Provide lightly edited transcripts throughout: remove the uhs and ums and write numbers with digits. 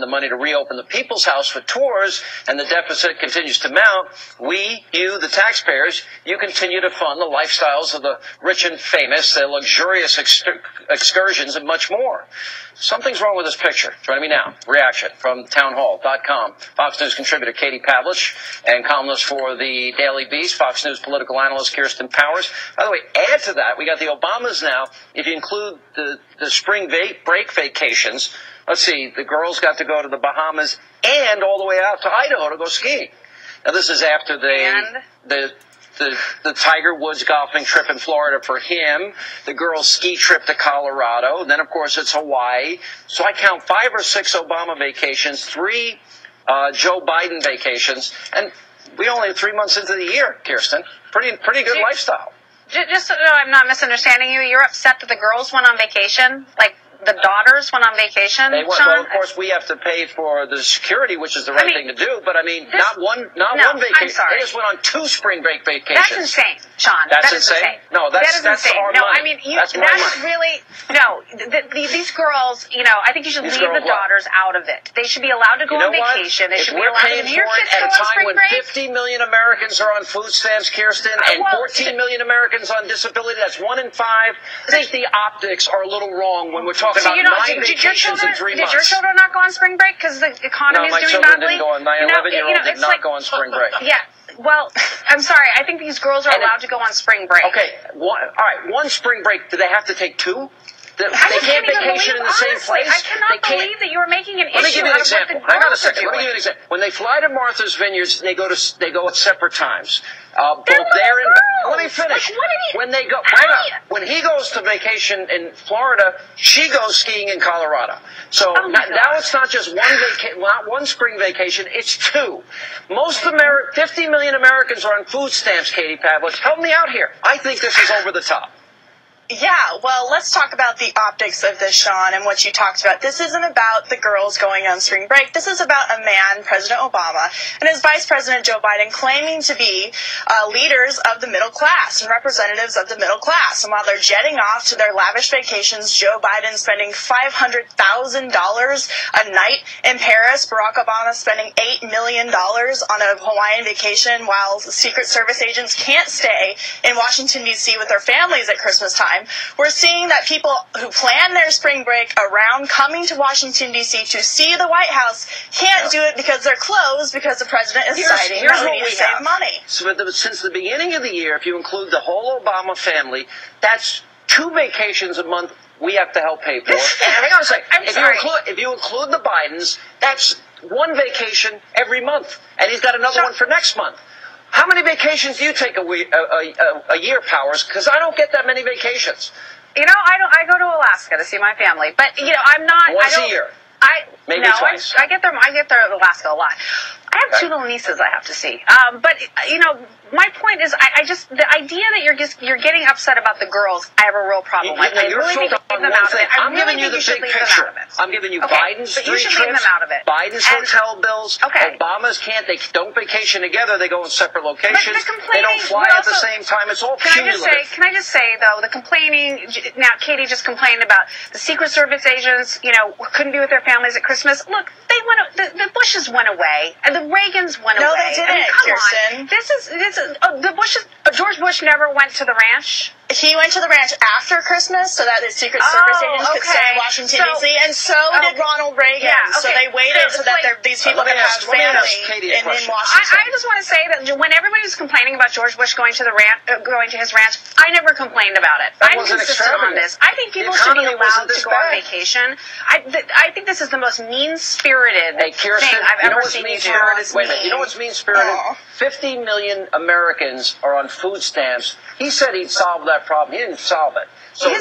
the money to reopen the People's House for tours, and the deficit continues to mount, you, the taxpayers, you continue to fund the lifestyles of the rich and famous, their luxurious excursions, and much more. Something's wrong with this picture. Joining me now, reaction from townhall.com. Fox News contributor Katie Pavlich and columnist for the Daily Beast, Fox News political analyst Kirsten Powers. By the way, add to that, we got the Obamas now. If you include the spring break vacations, let's see, the girls got to go to the Bahamas and all the way out to Idaho to go skiing. Now, this is after the Tiger Woods golfing trip in Florida for him, the girls' ski trip to Colorado, and then, of course, it's Hawaii. So I count 5 or 6 Obama vacations, 3 Joe Biden vacations, and we only have 3 months into the year, Kirsten. Pretty good lifestyle. Just so I'm not misunderstanding you, you're upset that the girls went on vacation? Like, the daughters went on vacation, Sean? Well, of course, we have to pay for the security, which is the right thing to do. But I mean, not one vacation. I'm sorry. They just went on 2 spring break vacations. That's insane, Sean. That's insane. No, that's insane. Our no, money. I mean, that's my money. Really these girls. I think you should leave the daughters out of it. They should be allowed to go on vacation. They should be allowed to. Your kids go on spring break. At a time when 50 million Americans are on food stamps, Kirsten, and 14 million Americans on disability, that's 1 in 5. I think the optics are a little wrong when we're talking about 9 vacations in 3 months. Did your children not go on spring break because the economy is doing badly? No, my 11-year-old did not go on spring break. Yeah. Well, I'm sorry. I think these girls are allowed to go on spring break. Okay. All right. 1 spring break. Do they have to take 2? They can't vacation in the same place. I cannot believe that you are making an issue. Let me give you an example. Hang on a second. Let me give you an example. When they fly to Martha's Vineyards, they go at separate times. Let me finish. When they go, when he goes to vacation in Florida, she goes skiing in Colorado. So now it's not just one spring vacation; it's 2. 50 million Americans are on food stamps. Katie Pavlich, help me out here. I think this is over the top. Yeah, well, let's talk about the optics of this, Sean, and what you talked about. This isn't about the girls going on spring break. This is about a man, President Obama, and his Vice President Joe Biden claiming to be leaders of the middle class and representatives of the middle class. And while they're jetting off to their lavish vacations, Joe Biden spending $500,000 a night in Paris, Barack Obama spending $8 million on a Hawaiian vacation, while Secret Service agents can't stay in Washington, D.C. with their families at Christmas time. We're seeing that people who plan their spring break around coming to Washington, D.C. to see the White House can't do it because they're closed because the president is citing that we need to save money. So since the beginning of the year, if you include the whole Obama family, that's 2 vacations a month we have to help pay for. And hang on a second. If you include the Bidens, that's 1 vacation every month. And he's got another one for next month. How many vacations do you take a year, Powers? Because I don't get that many vacations. I go to Alaska to see my family, but I'm not. Once a year. Maybe twice. I get there to Alaska a lot. I have 2 little nieces I have to see. But my point is, the idea that you're getting upset about the girls, I have a real problem with. I really think you leave them out of it. I'm giving you the big picture. I'm giving you Biden's 3 trips, Biden's hotel bills. Obama's can't. They don't vacation together. They go in separate locations. They don't fly at the same time. It's all cumulative. Can I just say, though, the complaining, now Katie just complained about the Secret Service agents, couldn't be with their families at Christmas. Look, the Bushes went away, and the Reagans went away. No, they didn't, Kirsten. George Bush never went to the ranch. He went to the ranch after Christmas so that the Secret Service agents could stay in Washington, D.C., and so did Ronald Reagan. So they waited so that these people could have family in Washington. I just want to say that when everybody was complaining about George Bush going to his ranch, I never complained about it. I'm consistent on this. I think people should be allowed to go on vacation. I think this is the most mean-spirited thing I've ever seen you do. Wait a minute. You know what's mean-spirited? 50 million Americans are on food stamps. He said he'd solve that problem. He didn't solve it. So don't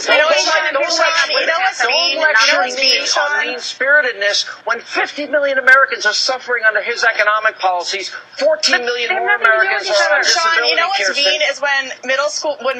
lecture me on mean-spiritedness when 50 million Americans are suffering under his economic policies. 14 million more Americans are on disability. Sean, you know what's mean is when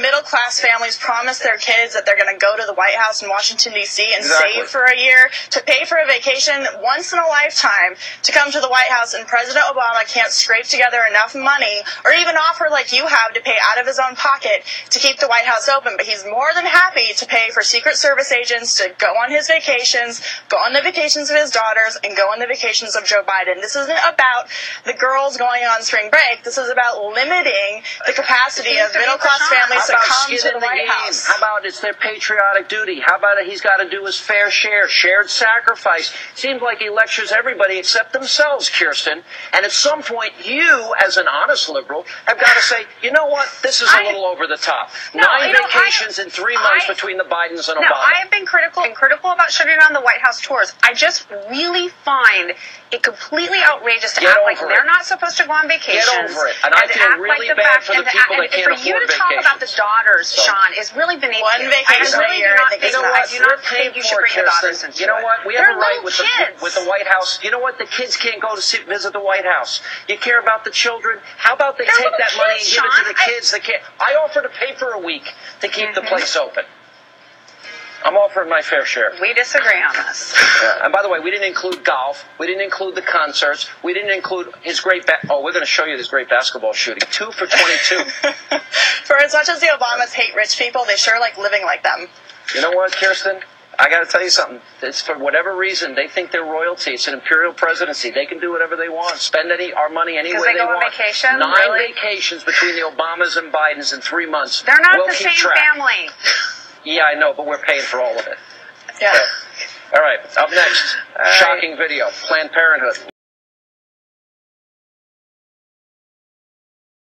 middle-class families promise their kids that they're going to go to the White House in Washington, D.C. and save for a year to pay for a vacation once in a lifetime to come to the White House, and President Obama can't scrape together enough money or even offer like you have to pay out of his own pocket to keep the White House open. But he's more than happy happy to pay for Secret Service agents to go on his vacations, go on the vacations of his daughters, and go on the vacations of Joe Biden. This isn't about the girls going on spring break. This is about limiting the capacity of middle-class families to come to the White House. How about it's their patriotic duty? How about he's got to do his fair share, shared sacrifice? Seems like he lectures everybody except themselves, Kirsten. And at some point, you, as an honest liberal, have got to say, you know what, this is a little over the top. 9 vacations in 3 months between the Bidens and Obama. No, I have been critical about shutting down the White House tours. I just really find it completely outrageous to act like they're not supposed to go on vacations. Get over it. And I feel really bad for the people that can't afford vacations. For you to talk about the daughters, Sean, is really beneath you. One vacation a year, I think I do not think you should bring the daughters into it. You know what? We have a right with the White House. You know what? The kids can't go to visit the White House. You care about the children? How about they take that money and give it to the kids? I offer to pay for a week to keep the place open. I'm offering my fair share. We disagree on this. And by the way, we didn't include golf. We didn't include the concerts. We didn't include his great we're going to show you this great basketball shooting. 2 for 22. For as much as the Obamas hate rich people, they sure like living like them. You know what, Kirsten? I got to tell you something. It's for whatever reason, they think they're royalty. It's an imperial presidency. They can do whatever they want. Spend our money any way they want. Because they go on vacation? 9 vacations between the Obamas and Bidens in 3 months. They're not the same family. Yeah, I know, but we're paying for all of it. Yeah. All right, up next, shocking video, Planned Parenthood.